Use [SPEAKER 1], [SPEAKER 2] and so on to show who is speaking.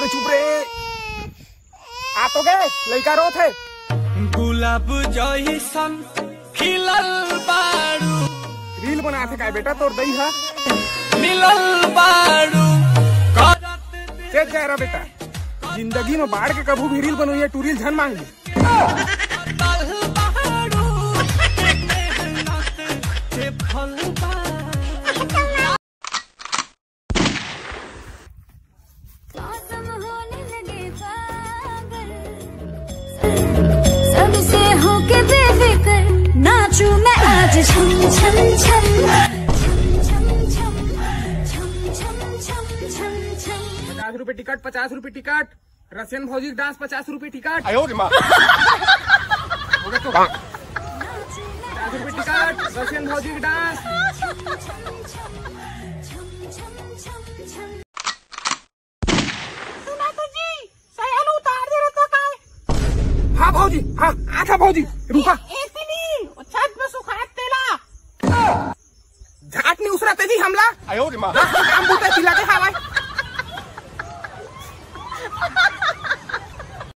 [SPEAKER 1] चुप रे। आ तो गए लड़का रो थे।
[SPEAKER 2] गुलाब जइसन खिलल बारू।
[SPEAKER 1] रील बना थे का बेटा तोर दई हा
[SPEAKER 2] मिलल बारू।
[SPEAKER 1] चेक जाए रहा बेटा, जिंदगी में बाढ़ के कभी भी रील बनोइए टू रील झन मांग ली।
[SPEAKER 3] सबसे होके बेफिक्र नाचू मैं आज छम छम छम छम छम छम छम छम छम छम।
[SPEAKER 1] 50 रुपए टिकट, 50 रुपए टिकट। रसियन भौजी डांस 50 रुपए टिकट। 50 रुपए टिकट, रसियन भौजी डांस। हाँ भौजी, हाँ आथा भौजी रुका।
[SPEAKER 4] छत में सुखात तेला
[SPEAKER 1] झाट नहीं उसरा तेजी हमला। काम बूते खिला के हवा